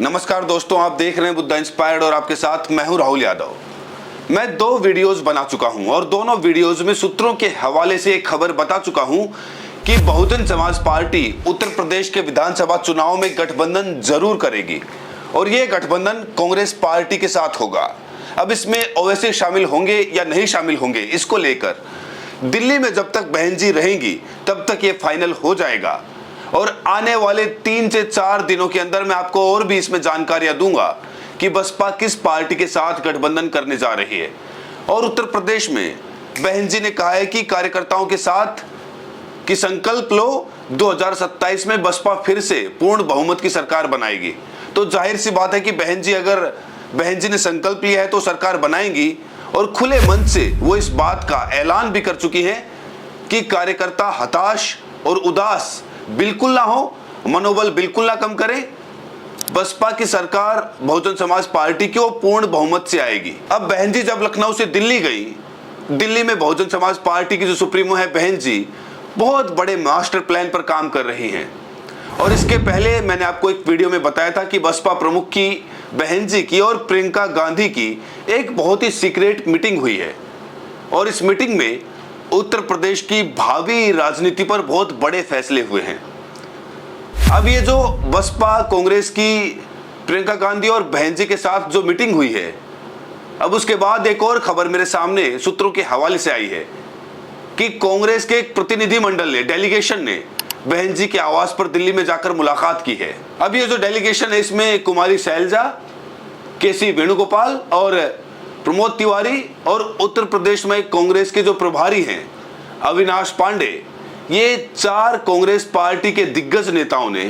नमस्कार दोस्तों, आप देख रहे हैं बुद्धा इंस्पायर्ड और आपके साथ मैं हूं राहुल यादव। मैं 2 वीडियोस बना चुका हूं और दोनों वीडियोस में सूत्रों के हवाले से एक खबर बता चुका हूं कि बहुजन समाज पार्टी उत्तर प्रदेश के विधानसभा चुनाव में गठबंधन जरूर करेगी और ये गठबंधन कांग्रेस पार्टी के साथ होगा। अब इसमें ओवैसी शामिल होंगे या नहीं शामिल होंगे, इसको लेकर दिल्ली में जब तक बहन जी रहेंगी तब तक ये फाइनल हो जाएगा और आने वाले 3 से 4 दिनों के अंदर मैं आपको और भी इसमें जानकारियां दूंगा कि बसपा किस पार्टी के साथ गठबंधन करने जा रही है। और उत्तर प्रदेश में बहन जी ने कहा है कि कार्यकर्ताओं के साथ कि संकल्प लो, 2027 में बसपा फिर से पूर्ण बहुमत की सरकार बनाएगी। तो जाहिर सी बात है कि बहन जी ने संकल्प लिया है तो सरकार बनाएंगी और खुले मन से वो इस बात का ऐलान भी कर चुकी है कि कार्यकर्ता हताश और उदास बिल्कुल ना हो, मनोबल बिल्कुल ना कम करें। बसपा की सरकार बहुजन समाज पार्टी की पूर्ण बहुमत से आएगी। अब बहन जी जब लखनऊ से दिल्ली गई, दिल्ली में बहुजन समाज पार्टी की जो सुप्रीमो है बहन जी बहुत बड़े मास्टर प्लान पर काम कर रही हैं। और इसके पहले मैंने आपको एक वीडियो में बताया था कि बसपा प्रमुख की, बहन जी की और प्रियंका गांधी की एक बहुत ही सीक्रेट मीटिंग हुई है और इस मीटिंग में उत्तर प्रदेश की भावी राजनीति पर बहुत बड़े फैसले हुए हैं। अब ये जो बसपा कांग्रेस की प्रियंका गांधी और बहन जी के साथ जो मीटिंग हुई है, अब उसके बाद एक और खबर मेरे सामने सूत्रों के हवाले से आई है कि कांग्रेस के एक प्रतिनिधिमंडल ने, डेलीगेशन ने बहन जी के आवास पर दिल्ली में जाकर मुलाकात की है। अब ये जो डेलीगेशन है इसमें कुमारी शैलजा, केसी वेणुगोपाल और प्रमोद तिवारी और उत्तर प्रदेश में कांग्रेस के जो प्रभारी हैं अविनाश पांडे, ये 4 कांग्रेस पार्टी के दिग्गज नेताओं ने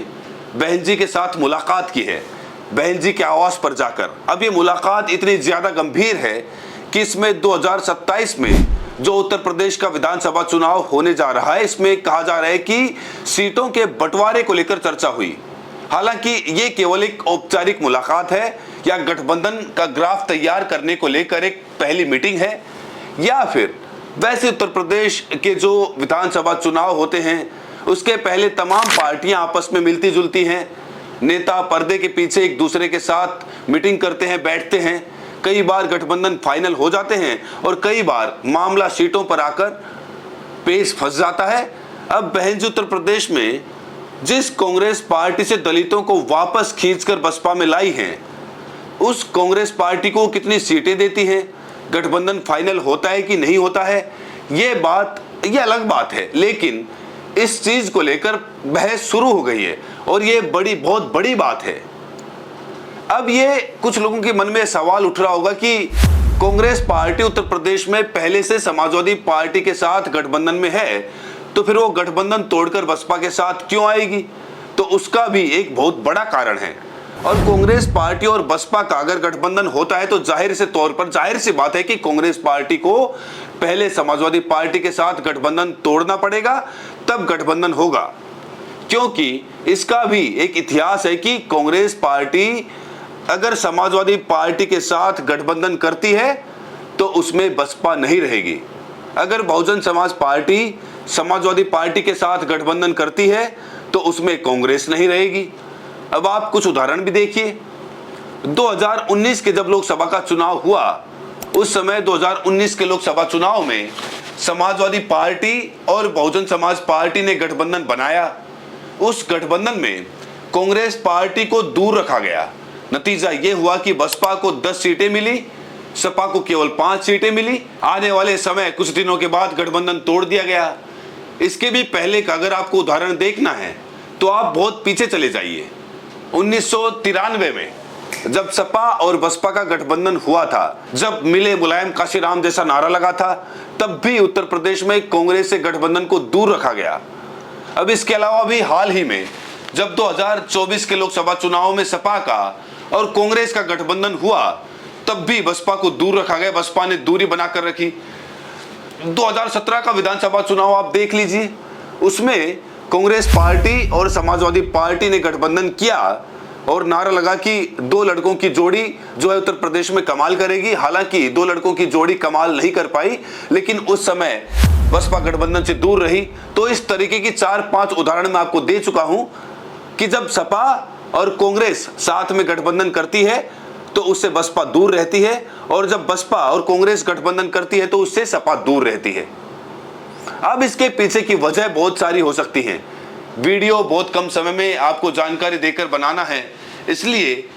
बहन जी के साथ मुलाकात की है, बहन जी के आवास पर जाकर। अब ये मुलाकात इतनी ज्यादा गंभीर है कि इसमें 2027 में जो उत्तर प्रदेश का विधानसभा चुनाव होने जा रहा है, इसमें कहा जा रहा है कि सीटों के बंटवारे को लेकर चर्चा हुई। हालांकि ये केवल एक औपचारिक मुलाकात है या गठबंधन का ग्राफ तैयार करने को लेकर एक पहली मीटिंग है, या फिर वैसे उत्तर प्रदेश के जो विधानसभा चुनाव होते हैं उसके पहले तमाम पार्टियां आपस में मिलती जुलती हैं, नेता पर्दे के पीछे एक दूसरे के साथ मीटिंग करते हैं, बैठते हैं। कई बार गठबंधन फाइनल हो जाते हैं और कई बार मामला सीटों पर आकर पेश फंस जाता है। अब बहन जी उत्तर प्रदेश में जिस कांग्रेस पार्टी से दलितों को वापस खींचकर बसपा में लाई हैं, उस कांग्रेस पार्टी को कितनी सीटें देती हैं, गठबंधन फाइनल होता है कि नहीं होता है, ये अलग बात है। लेकिन इस चीज को लेकर बहस शुरू हो गई है और ये बहुत बड़ी बात है। अब ये कुछ लोगों के मन में सवाल उठ रहा होगा कि कांग्रेस पार्टी उत्तर प्रदेश में पहले से समाजवादी पार्टी के साथ गठबंधन में है, तो फिर वो गठबंधन तोड़कर बसपा के साथ क्यों आएगी? तो उसका भी एक बहुत बड़ा कारण है। और कांग्रेस पार्टी और बसपा का अगर गठबंधन होता है तो जाहिर सी बात है कि कांग्रेस पार्टी को पहले समाजवादी पार्टी के साथ गठबंधन तोड़ना पड़ेगा, तब गठबंधन होगा। क्योंकि इसका भी एक इतिहास है कि कांग्रेस पार्टी अगर समाजवादी पार्टी के साथ गठबंधन करती है तो उसमें बसपा नहीं रहेगी। अगर बहुजन समाज पार्टी समाजवादी पार्टी के साथ गठबंधन करती है तो उसमें कांग्रेस नहीं रहेगी। अब आप कुछ उदाहरण भी देखिए। 2019 के जब लोकसभा का चुनाव हुआ, उस समय 2019 के लोकसभा चुनाव में समाजवादी पार्टी और बहुजन समाज पार्टी ने गठबंधन बनाया। उस गठबंधन में कांग्रेस पार्टी को दूर रखा गया। नतीजा यह हुआ कि बसपा को 10 सीटें मिली, सपा को केवल 5 सीटें मिली। आने वाले समय कुछ दिनों के बाद गठबंधन तोड़ दिया गया। इसके भी पहले का अगर आपको उदाहरण देखना है तो आप बहुत पीछे चले जाइए। 1993 में जब सपा और बसपा का गठबंधन हुआ था, जब मिले मुलायम काशीराम जैसा नारा लगा था, तब भी उत्तर प्रदेश में कांग्रेस से गठबंधन को दूर रखा गया। अब इसके अलावा भी हाल ही में जब 2024 के लोकसभा चुनाव में सपा का और कांग्रेस का गठबंधन हुआ, तब भी बसपा को दूर रखा गया, बसपा ने दूरी बनाकर रखी। 2017 का विधानसभा चुनाव आप देख लीजिए, उसमें कांग्रेस पार्टी और समाजवादी पार्टी ने गठबंधन किया और नारा लगा कि 2 लड़कों की जोड़ी जो है उत्तर प्रदेश में कमाल करेगी। हालांकि 2 लड़कों की जोड़ी कमाल नहीं कर पाई, लेकिन उस समय बसपा गठबंधन से दूर रही। तो इस तरीके की 4-5 उदाहरण मैं आपको दे चुका हूं कि जब सपा और कांग्रेस साथ में गठबंधन करती है तो उससे बसपा दूर रहती है, और जब बसपा और कांग्रेस गठबंधन करती है तो उससे सपा दूर रहती है। अब इसके पीछे की वजह बहुत सारी हो सकती है। वीडियो बहुत कम समय में आपको जानकारी देकर बनाना है, इसलिए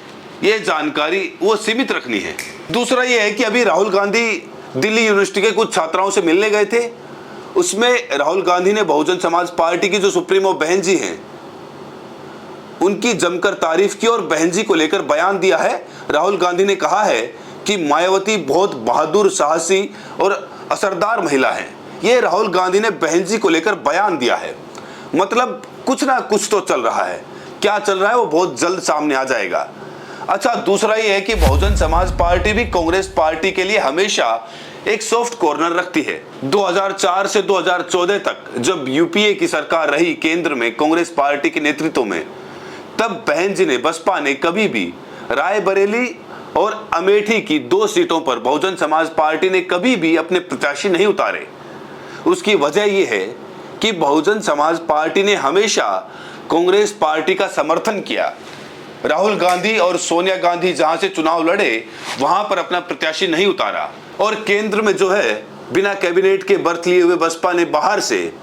ये जानकारी वो सीमित रखनी है। दूसरा ये है कि अभी राहुल गांधी दिल्ली यूनिवर्सिटी के कुछ छात्राओं से मिलने गए थे। उसमें राहुल गांधी ने बहुजन समाज पार्टी की जो सुप्रीमो बहन जी हैं उनकी जमकर तारीफ की और बहन जी को लेकर बयान दिया है। राहुल गांधी ने कहा है कि मायावती बहुत बहादुर, साहसी और असरदार महिला है। ये राहुल गांधी ने बहन जी को लेकर बयान दिया है। मतलब कुछ ना कुछ तो चल रहा है, क्या चल रहा है वो बहुत जल्द सामने आ जाएगा। अच्छा, दूसरा ये है कि बहुजन समाज पार्टी भी कांग्रेस पार्टी के लिए हमेशा एक सॉफ्ट कॉर्नर रखती है। 2004 से 2014 तक जब यूपीए की सरकार रही केंद्र में कांग्रेस पार्टी के नेतृत्व में, तब बहन जी ने, बसपा ने कभी भी रायबरेली और अमेठी की 2 सीटों पर बहुजन समाज पार्टी ने कभी भी अपने प्रत्याशी नहीं उतारे। उसकी वजह यह है कि बहुजन समाज पार्टी ने हमेशा कांग्रेस पार्टी का समर्थन किया। राहुल गांधी और सोनिया गांधी जहां से चुनाव लड़े वहां पर अपना प्रत्याशी नहीं उतारा, और केंद्र में जो है बिना कैबिनेट के बर्थ लिए हुए बसपा ने बाहर से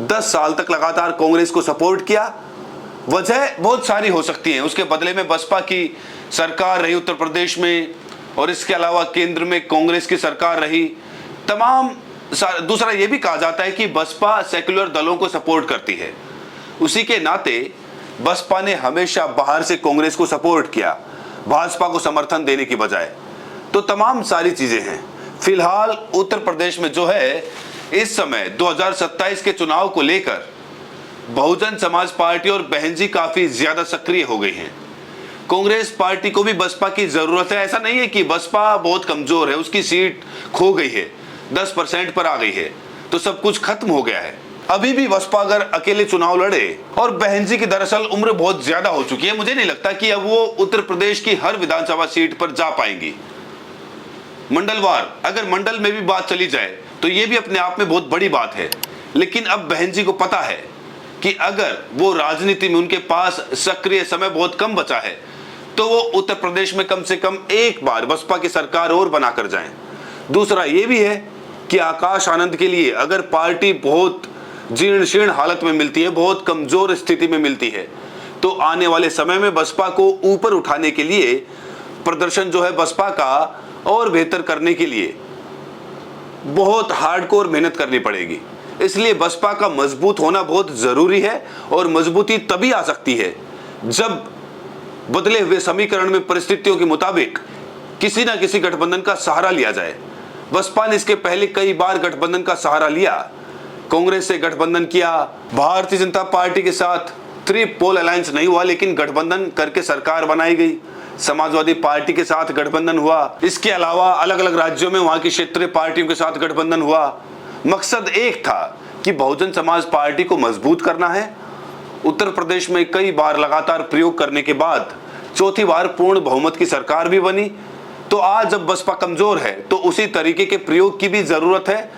10 साल तक लगातार कांग्रेस को सपोर्ट किया। वजह बहुत सारी हो सकती है। उसके बदले में बसपा की सरकार रही उत्तर प्रदेश में, और इसके अलावा केंद्र में कांग्रेस की सरकार रही। दूसरा ये भी कहा जाता है कि बसपा सेक्युलर दलों को सपोर्ट करती है। उसी के नाते बसपा ने हमेशा बाहर से कांग्रेस को सपोर्ट किया, भाजपा को समर्थन देने की बजाय। तो तमाम सारी चीजें हैं। फिलहाल उत्तर प्रदेश में जो है इस समय 2027 के चुनाव को लेकर बहुजन समाज पार्टी और बहन जी काफी ज्यादा सक्रिय हो गई हैं। कांग्रेस पार्टी को भी बसपा की जरूरत है। ऐसा नहीं है कि बसपा बहुत कमजोर है, उसकी सीट खो गई है, 10% पर आ गई है तो सब कुछ खत्म हो गया है। अभी भी बसपा अगर अकेले चुनाव लड़े, और बहन जी की दरअसल उम्र बहुत ज्यादा हो चुकी है, मुझे नहीं लगता कि अब वो उत्तर प्रदेश की हर विधानसभा सीट पर जा पाएंगी। मंडलवार अगर मंडल में भी बात चली जाए तो ये भी अपने आप में बहुत बड़ी बात है। लेकिन अब बहन जी को पता है कि अगर वो राजनीति में, उनके पास सक्रिय समय बहुत कम बचा है, तो वो उत्तर प्रदेश में कम से कम एक बार बसपा की सरकार और बनाकर जाएं। दूसरा ये भी है कि आकाश आनंद के लिए अगर पार्टी बहुत जीर्ण शीर्ण हालत में मिलती है, बहुत कमजोर स्थिति में मिलती है, तो आने वाले समय में बसपा को ऊपर उठाने के लिए, प्रदर्शन जो है बसपा का और बेहतर करने के लिए बहुत हार्डकोर मेहनत करनी पड़ेगी। इसलिए बसपा का मजबूत होना बहुत जरूरी है, और मजबूती तभी आ सकती है जब बदले हुए समीकरण में परिस्थितियों के मुताबिक किसी ना किसी गठबंधन का सहारा लिया जाए। बसपा ने इसके पहले कई बार गठबंधन का सहारा लिया, कांग्रेस से गठबंधन किया, भारतीय जनता पार्टी के साथ 3 पोल अलायंस नहीं हुआ लेकिन गठबंधन करके सरकार बनाई गई, समाजवादी पार्टी के साथ गठबंधन हुआ, इसके अलावा अलग अलग राज्यों में वहां की क्षेत्रीय पार्टियों के साथ गठबंधन हुआ। मकसद एक था कि बहुजन समाज पार्टी को मजबूत करना है। उत्तर प्रदेश में कई बार लगातार प्रयोग करने के बाद चौथी बार पूर्ण बहुमत की सरकार भी बनी। तो आज जब बसपा कमजोर है तो उसी तरीके के प्रयोग की भी जरूरत है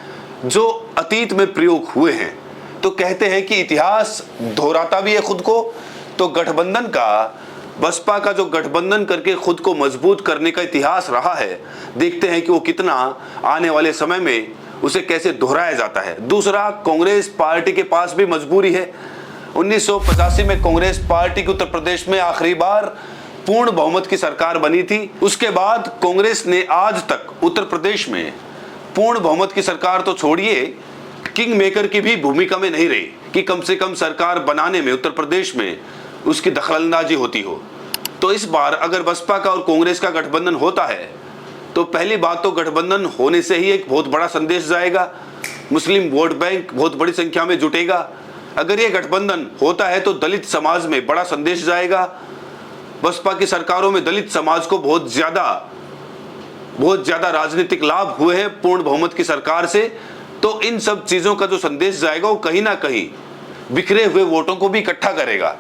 जो अतीत में प्रयोग हुए हैं। तो कहते हैं कि इतिहास दोहराता भी है खुद को। तो गठबंधन का, बसपा का जो गठबंधन करके खुद को मजबूत करने का इतिहास रहा है, देखते हैं कि वो कितना आने वाले समय में उसे कैसे दोहराया जाता है। दूसरा, कांग्रेस पार्टी के पास भी मजबूरी है। 1985 में कांग्रेस पार्टी की उत्तर प्रदेश में आखिरी बार पूर्ण बहुमत की सरकार बनी थी। उसके बाद कांग्रेस ने आज तक उत्तर प्रदेश में पूर्ण बहुमत की सरकार तो छोड़िए, किंग मेकर की भी भूमिका में नहीं रही कि कम से कम सरकार बनाने में उत्तर प्रदेश में उसकी दखलंदाजी होती हो। तो इस बार अगर बसपा का और कांग्रेस का गठबंधन होता है तो पहली बात तो गठबंधन होने से ही एक बहुत बड़ा संदेश जाएगा, मुस्लिम वोट बैंक बहुत बड़ी संख्या में जुटेगा। अगर ये गठबंधन होता है तो दलित समाज में बड़ा संदेश जाएगा। बसपा की सरकारों में दलित समाज को बहुत ज्यादा राजनीतिक लाभ हुए हैं पूर्ण बहुमत की सरकार से। तो इन सब चीजों का जो संदेश जाएगा वो कहीं ना कहीं बिखरे हुए वोटों को भी इकट्ठा करेगा।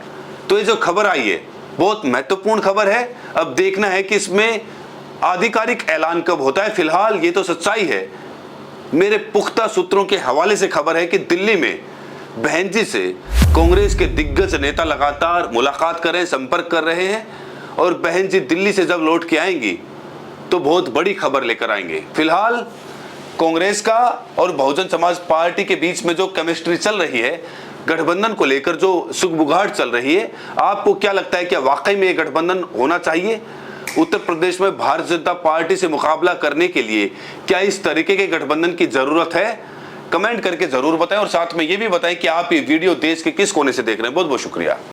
तो ये जो खबर आई है बहुत महत्वपूर्ण खबर है। अब देखना है कि इसमें आधिकारिक ऐलान कब होता है। फिलहाल ये तो सच्चाई है, मेरे पुख्ता सूत्रों के हवाले से खबर है कि दिल्ली में बहन जी से कांग्रेस के दिग्गज नेता लगातार मुलाकात कर रहे हैं, संपर्क कर रहे हैं और बहन जी दिल्ली से जब लौट के आएंगी तो बहुत बड़ी खबर लेकर आएंगे। फिलहाल कांग्रेस का और बहुजन समाज पार्टी के बीच में जो केमिस्ट्री चल रही है, गठबंधन को लेकर जो सुगबुगाहट चल रही है, आपको क्या लगता है कि वाकई में ये गठबंधन होना चाहिए? उत्तर प्रदेश में भारतीय जनता पार्टी से मुकाबला करने के लिए क्या इस तरीके के गठबंधन की जरूरत है? कमेंट करके जरूर बताएं और साथ में ये भी बताएं कि आप ये वीडियो देश के किस कोने से देख रहे हैं। बहुत बहुत शुक्रिया।